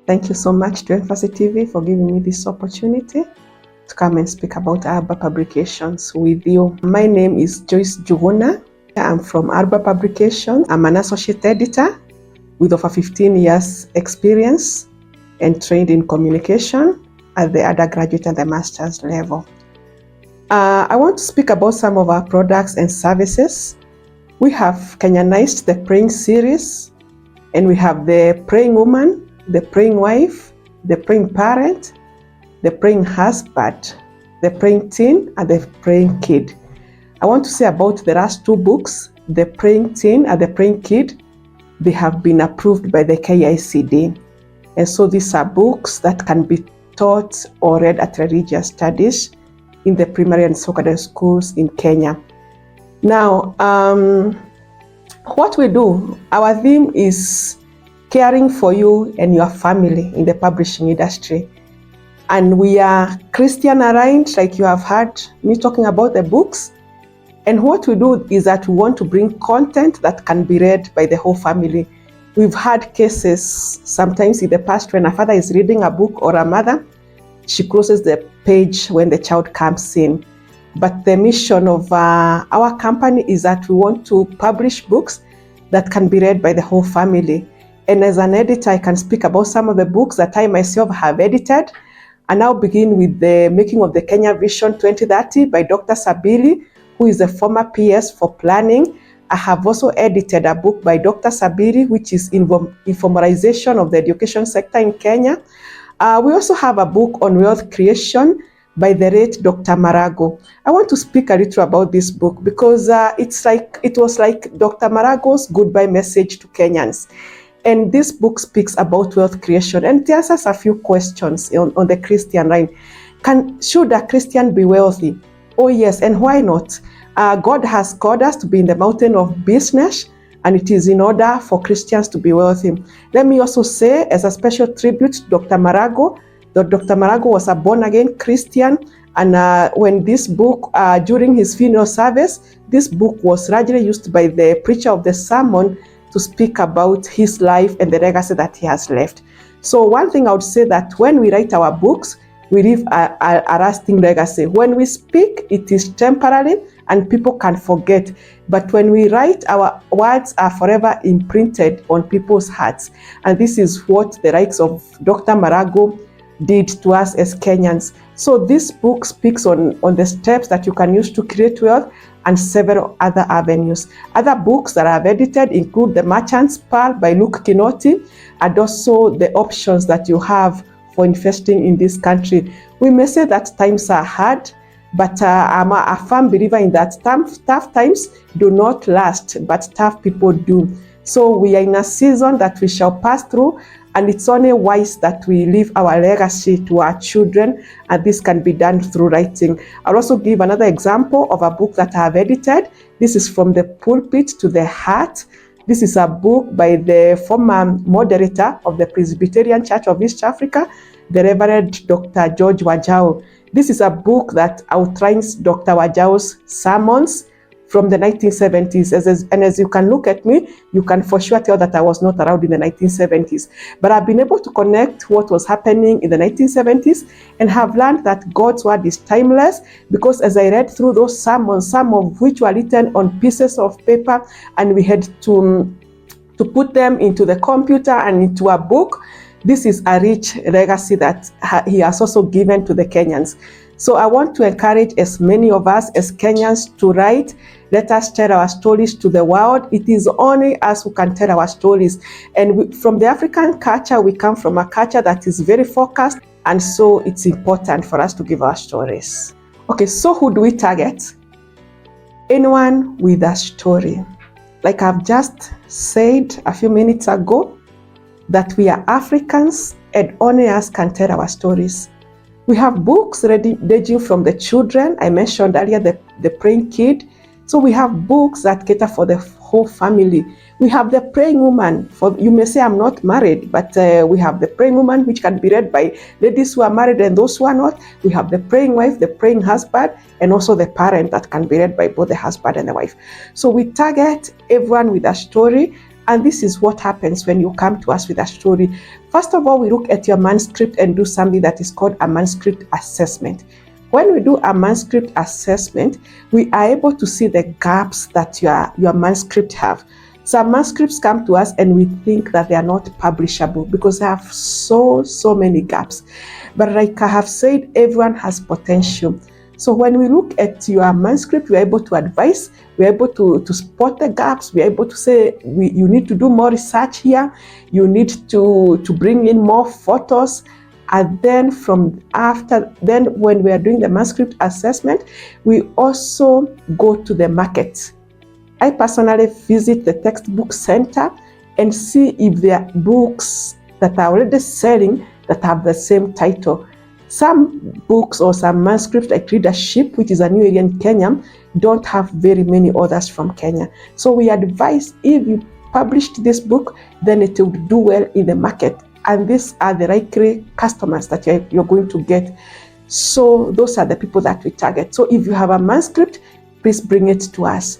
Thank you so much to Emphasy TV for giving me this opportunity to come and speak about Arba Publications with you. My name is Joyce Njuguna. I'm from Arba Publications. I'm an associate editor with over 15 years experience and trained in communication at the undergraduate and the master's level. I want to speak about some of our products and services. We have Kenyanized the praying series, and we have the praying woman, the praying wife, the praying parent, the praying husband, the praying teen, and the praying kid. I want to say about the last two books, the praying teen and the praying kid. They have been approved by the KICD. And so these are books that can be taught or read at religious studies in the primary and secondary schools in Kenya. Now, what we do, our theme is caring for you and your family in the publishing industry. And we are Christian aligned, like you have heard me talking about the books. And what we do is that we want to bring content that can be read by the whole family. We've had cases sometimes in the past when a father is reading a book or a mother, she closes the page when the child comes in. But the mission of our company is that we want to publish books that can be read by the whole family. And as an editor, I can speak about some of the books that I myself have edited. And I'll begin with the making of the Kenya Vision 2030 by Dr. Sabili, who is a former PS for planning. I have also edited a book by Dr. Sabiri, which is informalization of the education sector in Kenya. We also have a book on wealth creation by the late Dr. Marago. I want to speak a little about this book because it was like Dr. Marago's goodbye message to Kenyans. And this book speaks about wealth creation and it answers a few questions on the Christian line. Should a Christian be wealthy? Oh yes, and why not? God has called us to be in the mountain of business, and it is in order for Christians to be wealthy. Let me also say, as a special tribute to Dr. Marago, that Dr. Marago was a born-again Christian, and when this book, during his funeral service, this book was largely used by the preacher of the sermon to speak about his life and the legacy that he has left. So one thing I would say that when we write our books, we leave a lasting legacy. When we speak, it is temporary and people can forget. But when we write, our words are forever imprinted on people's hearts. And this is what the likes of Dr. Marago did to us as Kenyans. So this book speaks on the steps that you can use to create wealth and several other avenues. Other books that I've edited include The Merchant's Pearl by Luke Kinoti, and also the options that you have for investing in this country. We may say that times are hard, but I'm a firm believer in that tough times do not last, but tough people do. So we are in a season that we shall pass through, and it's only wise that we leave our legacy to our children, and this can be done through writing. I'll also give another example of a book that I have edited. This is From the Pulpit to the Heart. This is a book by the former moderator of the Presbyterian Church of East Africa, the Reverend Dr. George Wajao. This is a book that outlines Dr. Wajao's sermons from the 1970s. And as you can look at me, you can for sure tell that I was not around in the 1970s. But I've been able to connect what was happening in the 1970s and have learned that God's word is timeless, because as I read through those sermons, some of which were written on pieces of paper, and we had to put them into the computer and into a book. This is a rich legacy that he has also given to the Kenyans. So I want to encourage as many of us as Kenyans to write. Let us tell our stories to the world. It is only us who can tell our stories. And from the African culture, we come from a culture that is very focused. And so it's important for us to give our stories. Okay, so who do we target? Anyone with a story. Like I've just said a few minutes ago, that we are Africans and only us can tell our stories. We have books ranging from the children. I mentioned earlier the praying kid. So we have books that cater for the whole family. We have the praying woman. You may say I'm not married, but we have the praying woman, which can be read by ladies who are married and those who are not. We have the praying wife, the praying husband, and also the parent that can be read by both the husband and the wife. So we target everyone with a story. And this is what happens when you come to us with a story. First of all, we look at your manuscript and do something that is called a manuscript assessment. When we do a manuscript assessment, we are able to see the gaps that your manuscript have. Some manuscripts come to us and we think that they are not publishable because they have so many gaps. But like I have said, everyone has potential. So when we look at your manuscript, we're able to advise, we're able to spot the gaps, we're able to say, you need to do more research here, you need to bring in more photos. And then when we are doing the manuscript assessment, we also go to the market. I personally visit the textbook center and see if there are books that are already selling that have the same title. Some books or some manuscripts like Leadership, which is a new area in Kenya, don't have very many authors from Kenya. So we advise if you published this book, then it will do well in the market. And these are the likely customers that you're going to get. So those are the people that we target. So if you have a manuscript, please bring it to us.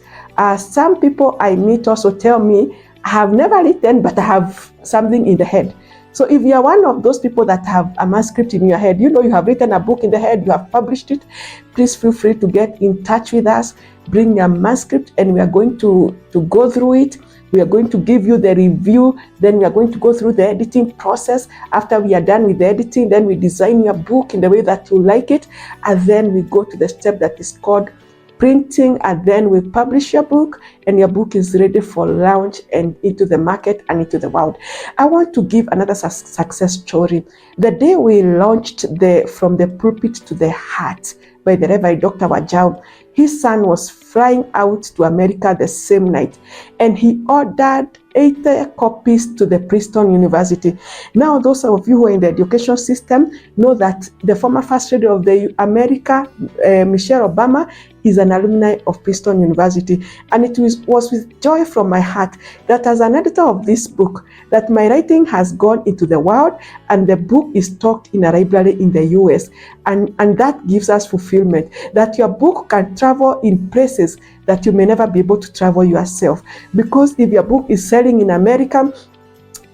Some people I meet also tell me, I have never written, but I have something in the head. So if you are one of those people that have a manuscript in your head, you have written a book in the head, you have published it, please feel free to get in touch with us, bring your manuscript, and we are going to go through it. We are going to give you the review, then we are going to go through the editing process. After we are done with the editing, then we design your book in the way that you like it, and then we go to the step that is called printing, and then we publish your book, and your book is ready for launch and into the market and into the world. I want to give another success story. The day we launched From the Pulpit to the Heart by the Reverend Dr. Wajau, his son was flying out to America the same night, and he ordered 80 copies to the Princeton University. Now, those of you who are in the education system know that the former First Lady of the America, Michelle Obama, is an alumni of Princeton University. And it was with joy from my heart that as an editor of this book, that my writing has gone into the world and the book is talked in a library in the US. And that gives us fulfillment, that your book can travel in places that you may never be able to travel yourself. Because if your book is selling in America,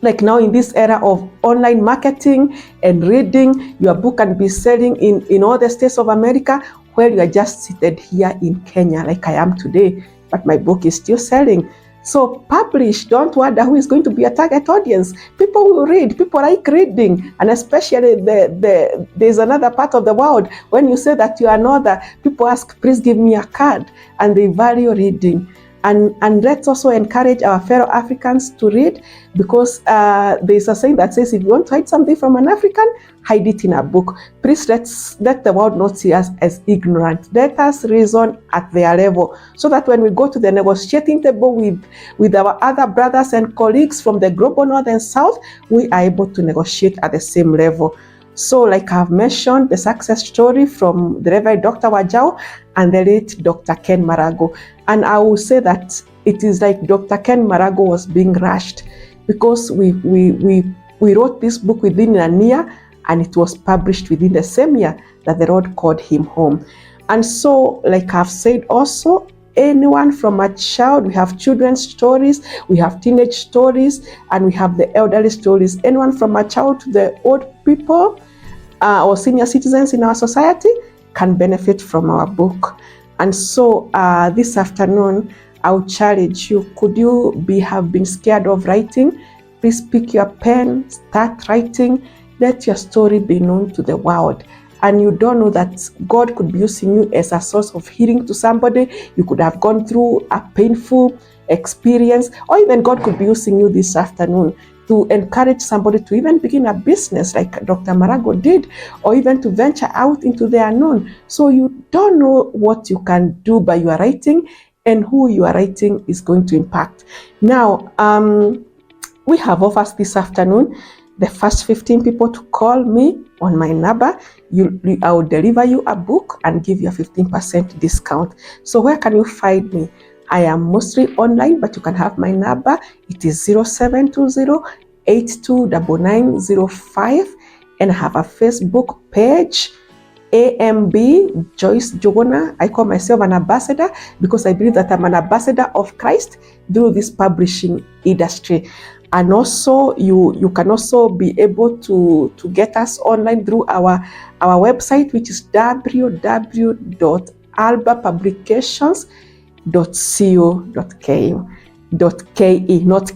like now in this era of online marketing and reading, your book can be selling in all the states of America, where you are just seated here in Kenya like I am today, but my book is still selling. So publish, don't wonder who is going to be a target audience. People will read, people like reading, and especially there's another part of the world, when you say that you are an author, people ask, please give me a card, and they value reading. And let's also encourage our fellow Africans to read, because there's a saying that says, if you want to hide something from an African, hide it in a book. Please let the world not see us as ignorant. Let us reason at their level, so that when we go to the negotiating table with our other brothers and colleagues from the global north and south, we are able to negotiate at the same level. So like I've mentioned, the success story from the Reverend Dr. Wajau and the late Dr. Ken Marago. And I will say that it is like Dr. Ken Marago was being rushed, because we wrote this book within a year, and it was published within the same year that the Lord called him home. And so, like I've said also, anyone from a child, we have children's stories, we have teenage stories, and we have the elderly stories. Anyone from a child to the old people or senior citizens in our society can benefit from our book. And so this afternoon, I'll challenge you, could you have been scared of writing? Please pick your pen, start writing, let your story be known to the world. And you don't know that God could be using you as a source of healing to somebody. You could have gone through a painful experience, or even God could be using you this afternoon to encourage somebody to even begin a business like Dr. Marago did, or even to venture out into the unknown. So you don't know what you can do by your writing and who your writing is going to impact. Now, we have offers this afternoon. The first 15 people to call me on my number, I will deliver you a book and give you a 15% discount. So where can you find me? I am mostly online, but you can have my number. It is 0720-829905, and I have a Facebook page, AMB Joyce Njuguna. I call myself an ambassador because I believe that I'm an ambassador of Christ through this publishing industry. And also you can also be able to get us online through our website, which is www.arbapublications.co.ke, not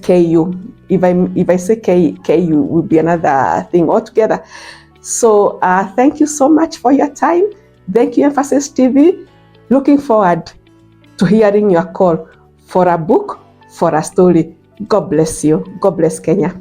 ku. If I say ku, will be another thing altogether. So thank you so much for your time. Thank you, Emphasis TV. Looking forward to hearing your call for a book, for a story. God bless you. God bless Kenya.